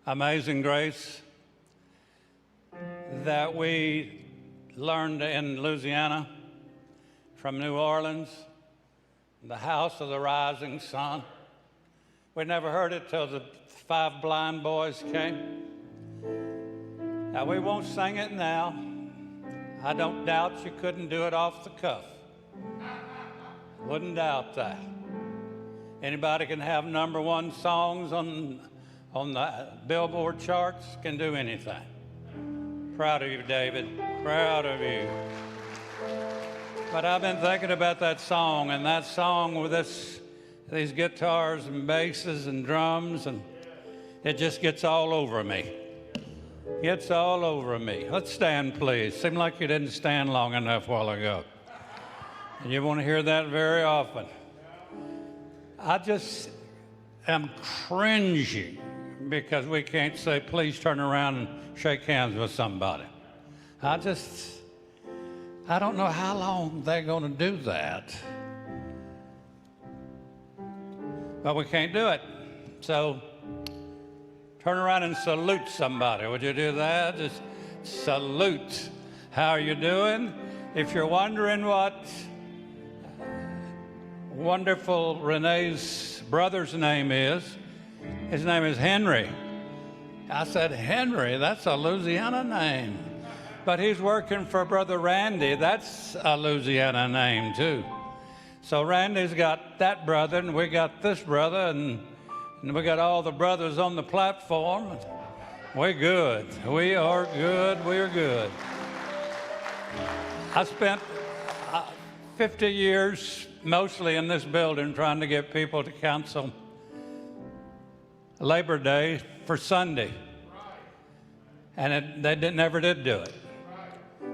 Amazing Grace that we learned in Louisiana from New Orleans, the house of the rising sun. We never heard it till the 5 blind boys came. Now, we won't sing it now. I don't doubt you couldn't do it off the cuff. Wouldn't doubt that. Anybody can have #1 songs on the Billboard charts, can do anything. Proud of you, David. Proud of you. But I've been thinking about that song, and that song with these guitars and basses and drums, and it just gets all over me. Gets all over me. Let's stand, please. Seemed like you didn't stand long enough a while ago. And you want to hear that very often. I just am cringing because we can't say, please turn around and shake hands with somebody. I don't know how long they're going to do that. But we can't do it. So turn around and salute somebody. Would you do that? Just salute. How are you doing? If you're wondering what wonderful Renee's brother's name is, his name is Henry. I said, Henry, that's a Louisiana name. But he's working for Brother Randy. That's a Louisiana name, too. So Randy's got that brother, and we got this brother, and we got all the brothers on the platform. We're good. We are good. We're good. I spent 50 years mostly in this building trying to get people to cancel Labor Day for Sunday. And they never did do it.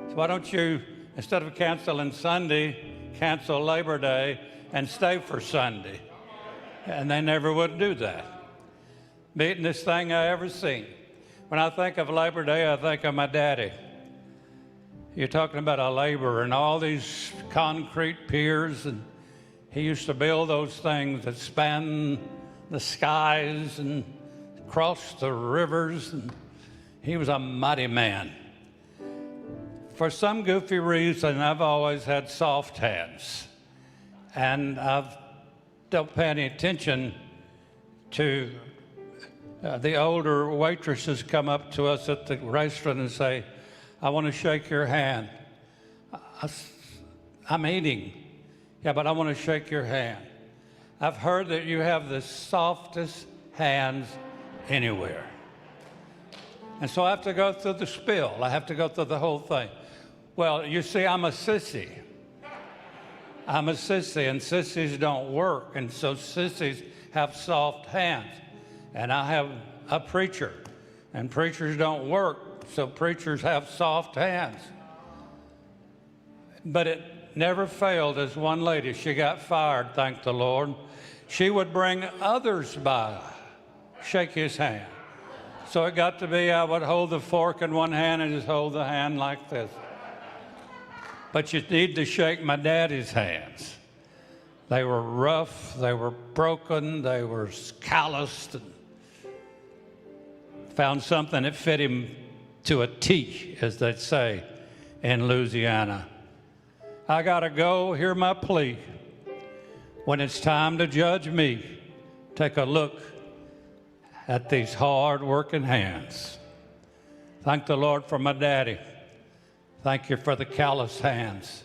So why don't you, instead of canceling Sunday, cancel Labor Day and stay for Sunday? And they never would do that. Beatingest thing I ever seen. When I think of Labor Day, I think of my daddy. You're talking about a laborer and all these concrete piers, and he used to build those things that span the skies and cross the rivers, and he was a mighty man. For some goofy reason, I've always had soft hands, and I don't pay any attention to the older waitresses come up to us at the restaurant and say, I want to shake your hand. I'm eating. Yeah, but I want to shake your hand. I've heard that you have the softest hands anywhere. And so I have to go through the spiel. I have to go through the whole thing. Well, you see, I'm a sissy. I'm a sissy, and sissies don't work. And so sissies have soft hands. And I have a preacher, and preachers don't work, so preachers have soft hands. But it never failed as one lady, she got fired, thank the Lord. She would bring others by, shake his hand. So it got to be I would hold the fork in one hand and just hold the hand like this. But you need to shake my daddy's hands. They were rough, they were broken, they were calloused. Found something that fit him to a T, as they'd say in Louisiana. I gotta go, hear my plea. When it's time to judge me, take a look at these hard-working hands. Thank the Lord for my daddy. Thank you for the callous hands.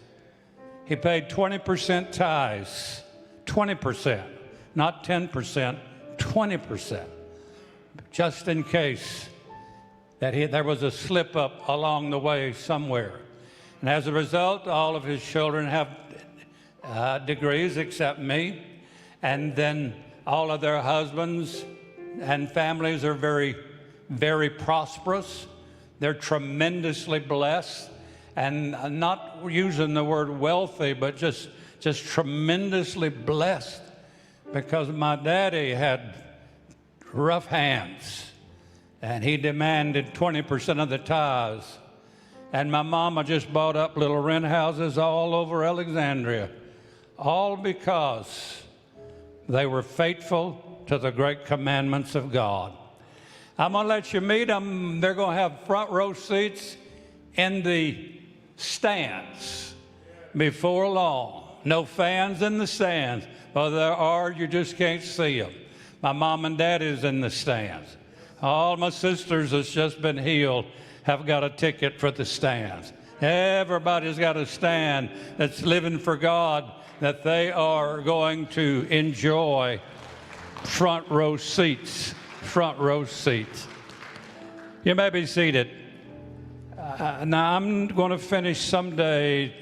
He paid 20% tithes, 20%, not 10%, 20%, just in case that there was a slip-up along the way somewhere. And as a result, all of his children have degrees except me, and then all of their husbands and families are very, very prosperous. They're tremendously blessed, and not using the word wealthy, but just tremendously blessed, because my daddy had rough hands, and he demanded 20% of the tithes. And my mama just bought up little rent houses all over Alexandria, all because they were faithful to the great commandments of God. I'm going to let you meet them. They're going to have front row seats in the stands before long. No fans in the stands. Well, there are, you just can't see them. My mom and dad is in the stands. All my sisters that's just been healed have got a ticket for the stands. Everybody's got a stand that's living for God, that they are going to enjoy front row seats. Front row seats. You may be seated. Now, I'm going to finish someday.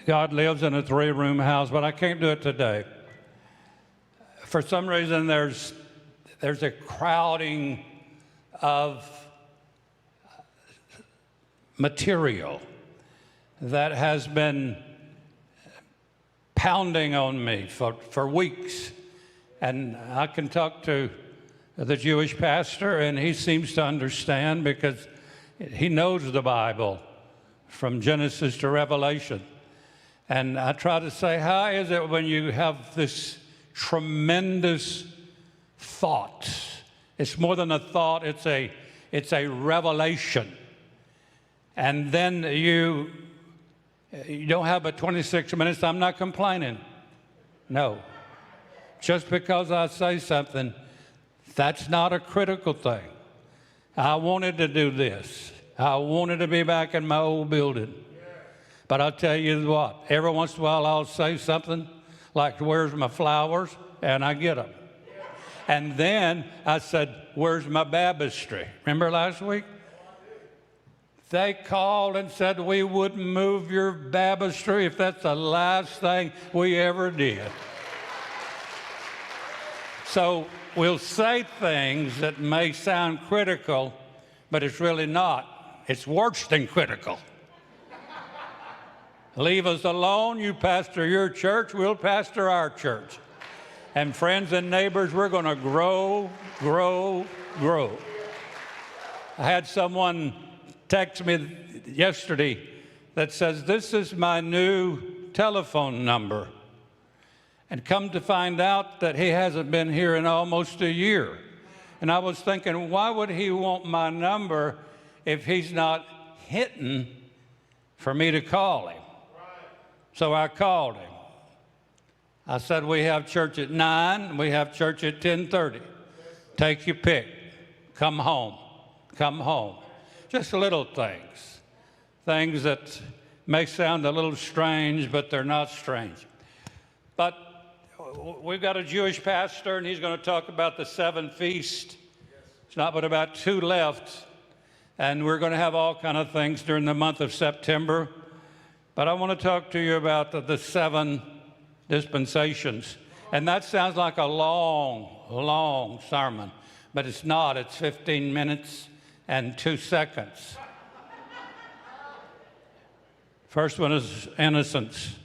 God lives in a 3-room house, but I can't do it today. For some reason, there's a crowding of material that has been pounding on me for weeks. And I can talk to the Jewish pastor, and he seems to understand because he knows the Bible from Genesis to Revelation. And I try to say, how is it when you have this tremendous thought? It's more than a thought, it's a revelation. And then you don't have but 26 minutes. I'm not complaining. No. Just because I say something, that's not a critical thing. I wanted to do this. I wanted to be back in my old building. But I'll tell you what, every once in a while I'll say something like, where's my flowers? And I get them. And then I said, where's my baptistry? Remember last week? They called and said we wouldn't move your baptistry if that's the last thing we ever did. So we'll say things that may sound critical, but it's really not. It's worse than critical. Leave us alone. You pastor your church, we'll pastor our church. And friends and neighbors, we're going to grow, grow, grow. I had someone text me yesterday that says, this is my new telephone number. And come to find out that he hasn't been here in almost a year. And I was thinking, why would he want my number if he's not hitting for me to call him? So I called him. I said, we have church at 9, we have church at 10:30. Take your pick. Come home. Come home. Just little things. Things that may sound a little strange, but they're not strange. But we've got a Jewish pastor, and he's going to talk about the 7 feasts. It's not but about 2 left. And we're going to have all kind of things during the month of September. But I want to talk to you about the 7 dispensations. And that sounds like a long, long sermon. But it's not. It's 15 minutes and 2 seconds. First one is innocence.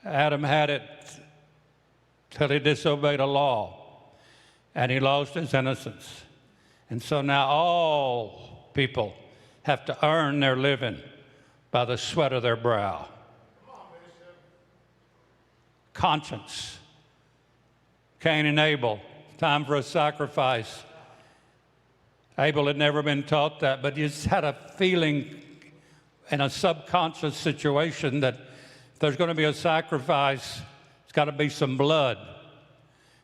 Adam had it till he disobeyed a law, and he lost his innocence. And so now all people have to earn their living by the sweat of their brow. Conscience. Cain and Abel, time for a sacrifice. Abel had never been taught that, but he just had a feeling in a subconscious situation that if there's going to be a sacrifice, it's got to be some blood.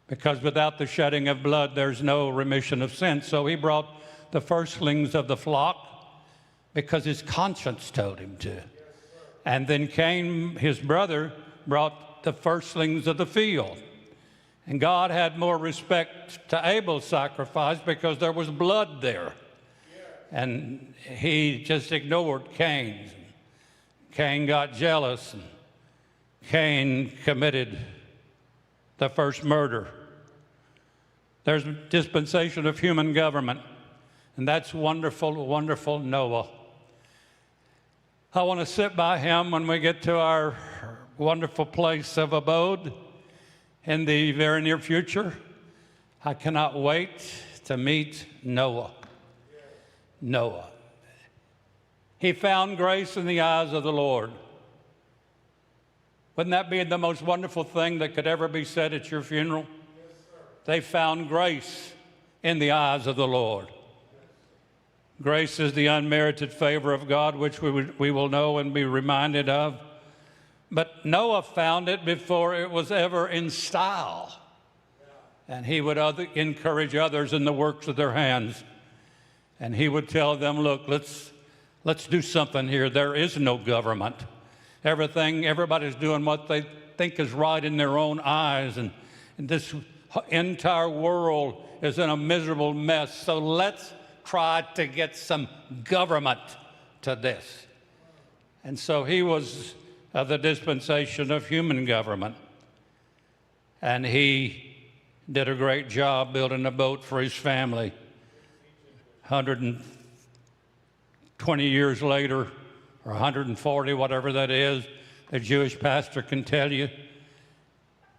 Because without the shedding of blood, there's no remission of sin. So he brought the firstlings of the flock because his conscience told him to. And then Cain, his brother, brought the firstlings of the field. And God had more respect to Abel's sacrifice because there was blood there. And he just ignored Cain's. Cain got jealous, and Cain committed the first murder. There's a dispensation of human government, and that's wonderful, wonderful Noah. I want to sit by him when we get to our wonderful place of abode in the very near future. I cannot wait to meet Noah. Noah. He found grace in the eyes of the Lord. Wouldn't that be the most wonderful thing that could ever be said at your funeral? they found grace in the eyes of the Lord. Grace is the unmerited favor of God, which we will know and be reminded of. But Noah found it before it was ever in style. And he would encourage others in the works of their hands. And he would tell them, look, let's do something here. There is no government. Everybody's doing what they think is right in their own eyes. And this entire world is in a miserable mess. So let's try to get some government to this. And so he was of the dispensation of human government. And he did a great job building a boat for his family. 120 years later, or 140, whatever that is, a Jewish pastor can tell you,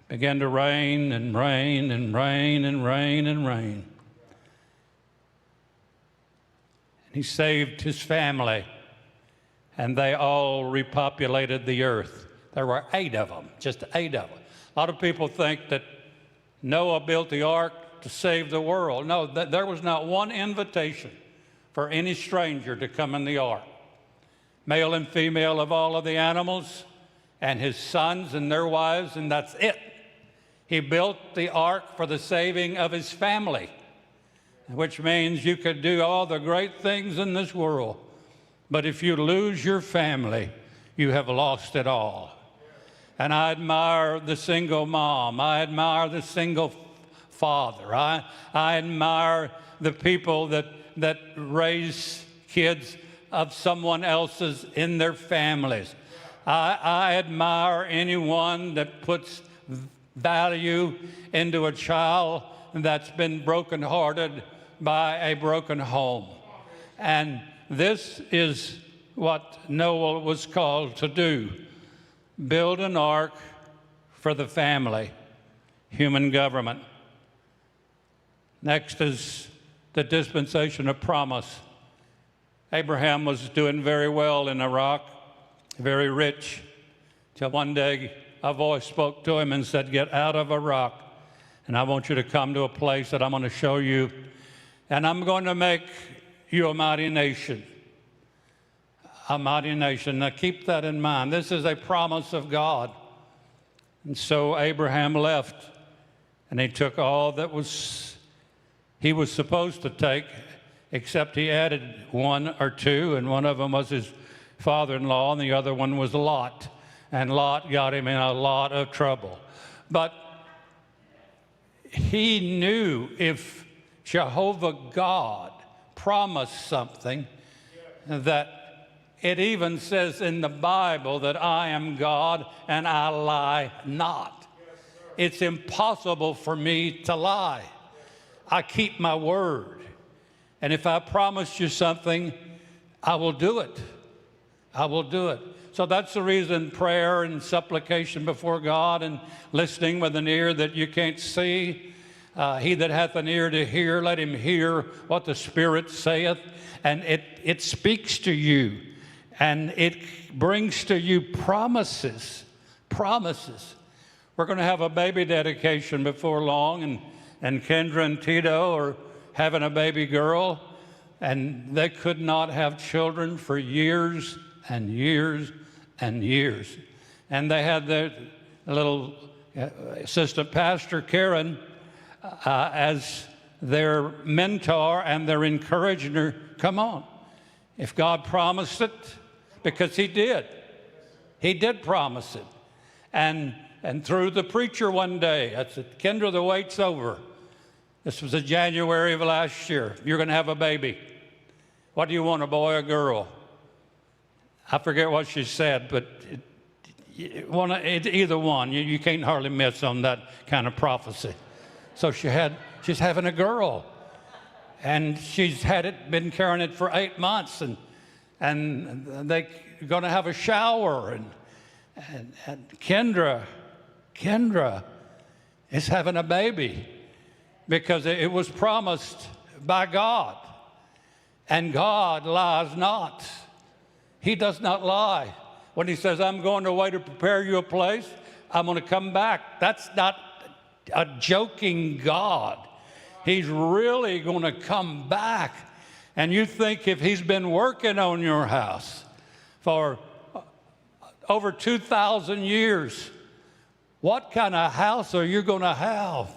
began to rain and rain and rain and rain and rain. He saved his family, and they all repopulated the earth. There were 8 of them, just 8 of them. A lot of people think that Noah built the ark to save the world. No, there was not one invitation for any stranger to come in the ark. Male and female of all of the animals, and his sons and their wives, and that's it. He built the ark for the saving of his family, which means you could do all the great things in this world, but if you lose your family, you have lost it all. And I admire the single mom. I admire the single father. I admire the people that raise kids of someone else's in their families. I admire anyone that puts value into a child that's been brokenhearted by a broken home. And this is what Noah was called to do. Build an ark for the family, human government. Next is the dispensation of promise. Abraham was doing very well in Iraq, very rich, till one day a voice spoke to him and said, get out of Iraq, and I want you to come to a place that I'm going to show you, and I'm going to make you a mighty nation. A mighty nation. Now keep that in mind. This is a promise of God. And so Abraham left, and he took all that he was supposed to take, except he added 1 or 2, and one of them was his father-in-law, and the other one was Lot. And Lot got him in a lot of trouble. But he knew if Jehovah God promised something, that it even says in the Bible that I am God and I lie not. It's impossible for me to lie. I keep my word. And if I promise you something, I will do it. I will do it. So that's the reason prayer and supplication before God and listening with an ear that you can't see. He that hath an ear to hear, let him hear what the Spirit saith. And it speaks to you. And it brings to you promises. Promises. We're going to have a baby dedication before long. And Kendra and Tito are having a baby girl. And they could not have children for years and years and years. And they had their little assistant pastor, Karen, as their mentor and their encourager. Come on. If God promised it, because he did. He did promise it. And through the preacher one day, I said, Kendra, the wait's over. This was in January of last year. You're going to have a baby. What do you want, a boy or a girl? I forget what she said, but either one. You can't hardly miss on that kind of prophecy. So she's having a girl. And she's been carrying it for 8 months, and they're going to have a shower. And Kendra is having a baby because it was promised by God. And God lies not. He does not lie. When he says, I'm going away to prepare you a place, I'm going to come back. That's not a joking God. He's really going to come back. And you think if he's been working on your house for over 2,000 years, what kind of house are you going to have?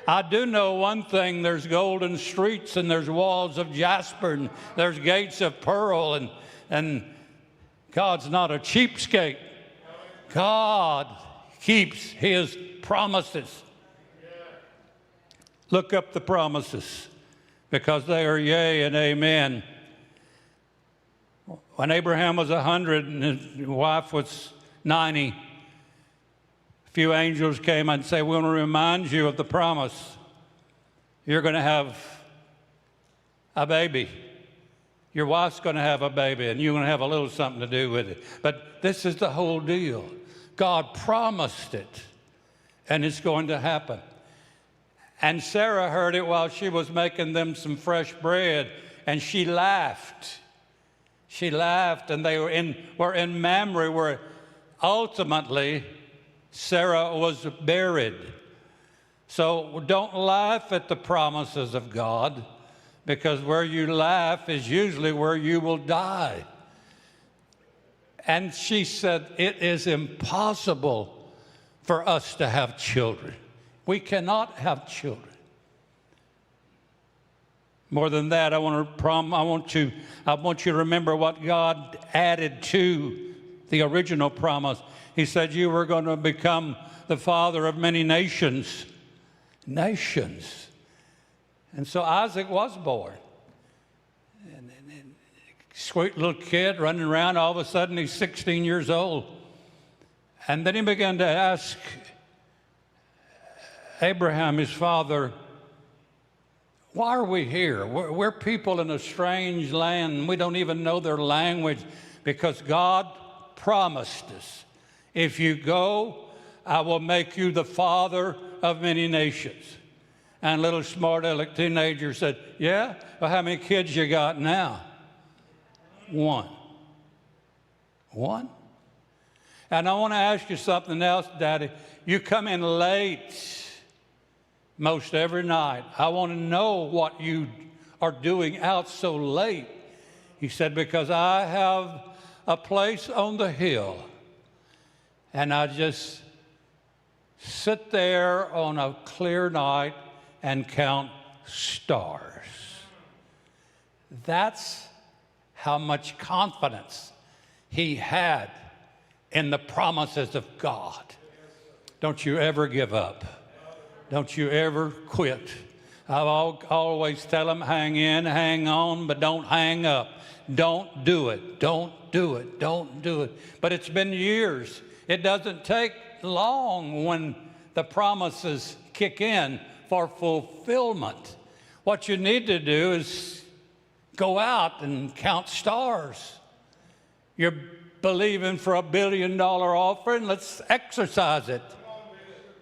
I do know one thing. There's golden streets, and there's walls of jasper, and there's gates of pearl, and God's not a cheapskate. God keeps his promises. Look up the promises, because they are yea and amen. When Abraham was 100 and his wife was 90, a few angels came and said, we want to remind you of the promise. You're going to have a baby. Your wife's going to have a baby, and you're going to have a little something to do with it. But this is the whole deal. God promised it, and it's going to happen. And Sarah heard it while she was making them some fresh bread, and she laughed. She laughed, and they were in Mamre, where ultimately Sarah was buried. So don't laugh at the promises of God, because where you laugh is usually where you will die. And she said, it is impossible for us to have children. We cannot have children. More than that, I want you to remember what God added to the original promise. He said you were going to become the father of many nations. Nations. And so Isaac was born. And sweet little kid running around. All of a sudden, he's 16 years old. And then he began to ask Abraham, his father, why are we here? We're people in a strange land. We don't even know their language, because God promised us, if you go, I will make you the father of many nations. And little smart aleck teenager said, yeah? Well, how many kids you got now? One. One? And I want to ask you something else, Daddy. You come in late most every night. I want to know what you are doing out so late. He said, because I have a place on the hill, and I just sit there on a clear night and count stars. That's how much confidence he had in the promises of God. Don't you ever give up. Don't you ever quit. I always tell them, hang in, hang on, but don't hang up. Don't do it. Don't do it. Don't do it. But it's been years. It doesn't take long when the promises kick in for fulfillment. What you need to do is go out and count stars. You're believing for $1 billion offering. Let's exercise it.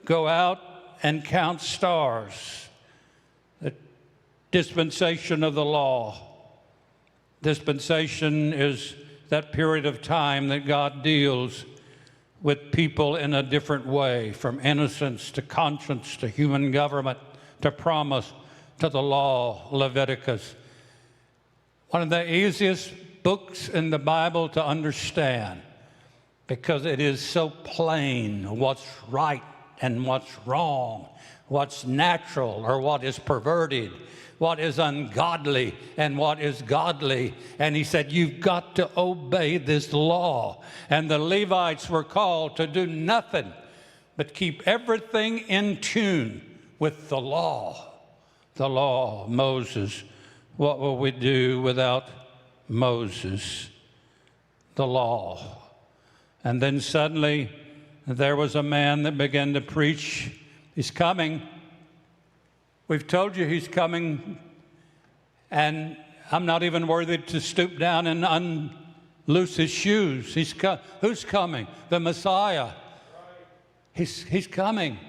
Go out and count stars. The dispensation of the law. Dispensation is that period of time that God deals with people in a different way, from innocence to conscience to human government to promise to the law, Leviticus. One of the easiest books in the Bible to understand, because it is so plain what's right and what's wrong, what's natural or what is perverted, what is ungodly and what is godly. And he said, you've got to obey this law. And the Levites were called to do nothing but keep everything in tune with the law. The law, Moses. What will we do without Moses? The law. And then suddenly there was a man that began to preach. He's coming. We've told you he's coming, and I'm not even worthy to stoop down and unloose his shoes. Who's coming? The Messiah. He's coming.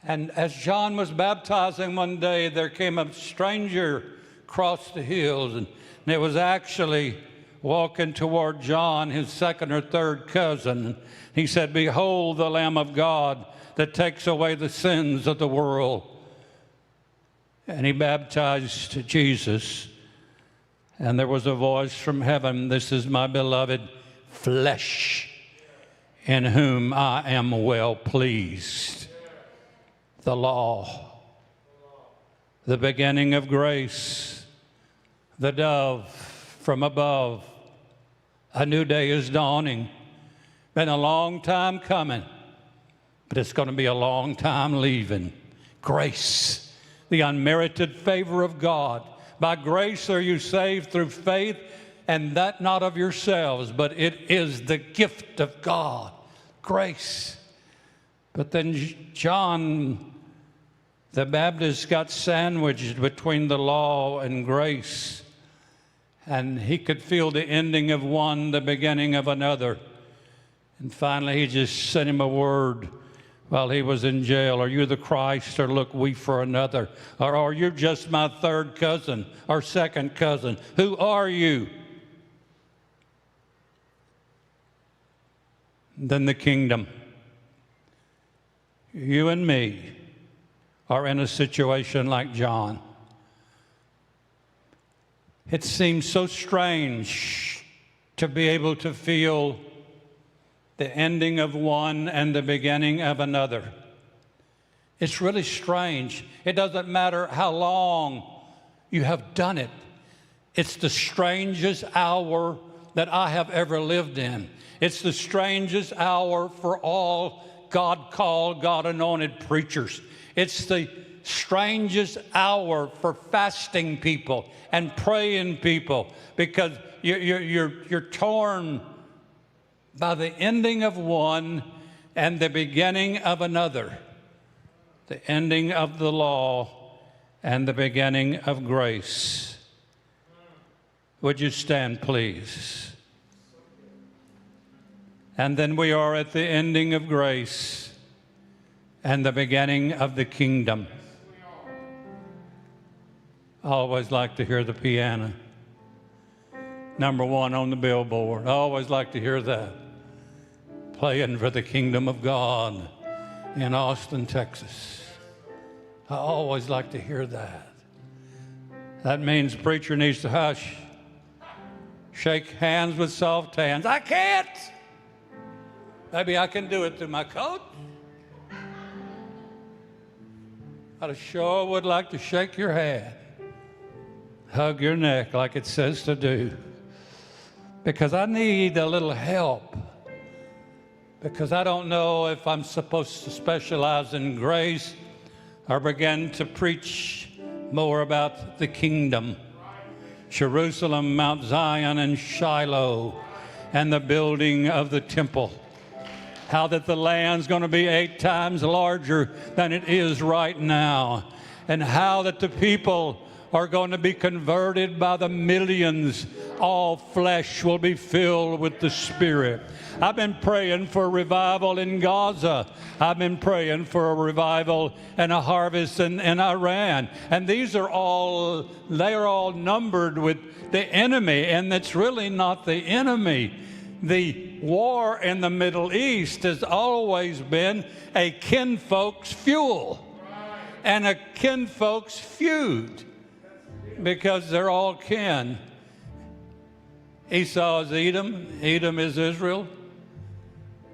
And as John was baptizing one day, there came a stranger across the hills, and it was actually walking toward John, his second or third cousin. He said, behold the Lamb of God that takes away the sins of the world. And he baptized Jesus. And there was a voice from heaven, "This is my beloved flesh, in whom I am well pleased." The law, the beginning of grace, the dove from above. A new day is dawning. Been a long time coming, but it's going to be a long time leaving. Grace, the unmerited favor of God. By grace are you saved through faith, and that not of yourselves, but it is the gift of God. Grace. But then John the Baptist got sandwiched between the law and grace, and he could feel the ending of one, the beginning of another. And finally, he just sent him a word while he was in jail. "Are you the Christ, or look we for another? Or are you just my third cousin or second cousin? Who are you?" Then the kingdom. You and me are in a situation like John. It seems so strange to be able to feel the ending of one and the beginning of another. It's really strange. It doesn't matter how long you have done it. It's the strangest hour that I have ever lived in. It's the strangest hour for all God-called, God-anointed preachers. It's the strangest hour for fasting people and praying people, because you're torn by the ending of one and the beginning of another. The ending of the law and the beginning of grace. Would you stand, please? And then we are at the ending of grace and the beginning of the kingdom. I always like to hear the piano. Number one on the billboard. I always like to hear that. Playing for the kingdom of God in Austin, Texas. I always like to hear that. That means the preacher needs to hush. Shake hands with soft hands. I can't. Maybe I can do it through my coat. I sure would like to shake your hand, hug your neck like it says to do, because I need a little help, because I don't know if I'm supposed to specialize in grace or begin to preach more about the kingdom. Jerusalem, Mount Zion, and Shiloh, and the building of the temple. How that the land's going to be 8 times larger than it is right now. And how that the people are going to be converted by the millions. All flesh will be filled with the Spirit. I've been praying for revival in Gaza. I've been praying for a revival and a harvest in Iran. And these are all, they are all numbered with the enemy, and it's really not the enemy. The war in the Middle East has always been a kinfolk's fuel and a kinfolk's feud, because they're all kin. Esau is Edom, Edom is Israel.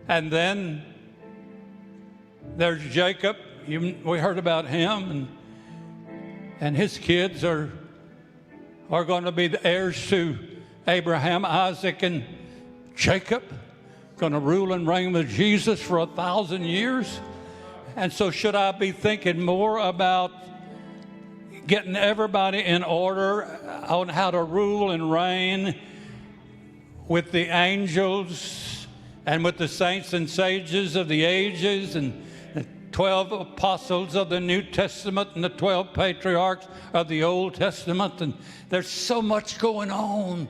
And then there's Jacob. We heard about him, and his kids are going to be the heirs to Abraham, Isaac, and Jacob, going to rule and reign with Jesus for 1,000 years. And so should I be thinking more about getting everybody in order on how to rule and reign with the angels and with the saints and sages of the ages, and the 12 apostles of the New Testament and the 12 patriarchs of the Old Testament? And there's so much going on.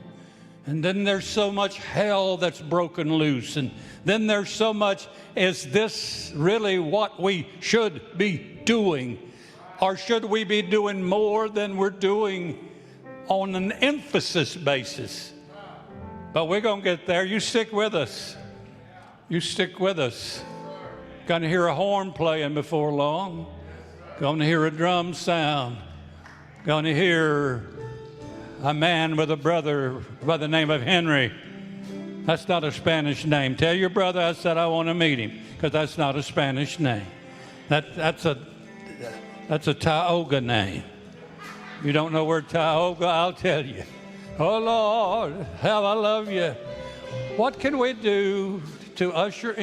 And then there's so much hell that's broken loose. And then there's so much, is this really what we should be doing? Or should we be doing more than we're doing on an emphasis basis? But we're going to get there. You stick with us. You stick with us. Gonna hear a horn playing before long. Gonna hear a drum sound. Gonna hear a man with a brother by the name of Henry. That's not a Spanish name. Tell your brother I said I want to meet him, because that's not a Spanish name. That's a Tioga name. You don't know where Tioga? I'll tell you. Oh, Lord, how I love you. What can we do to usher in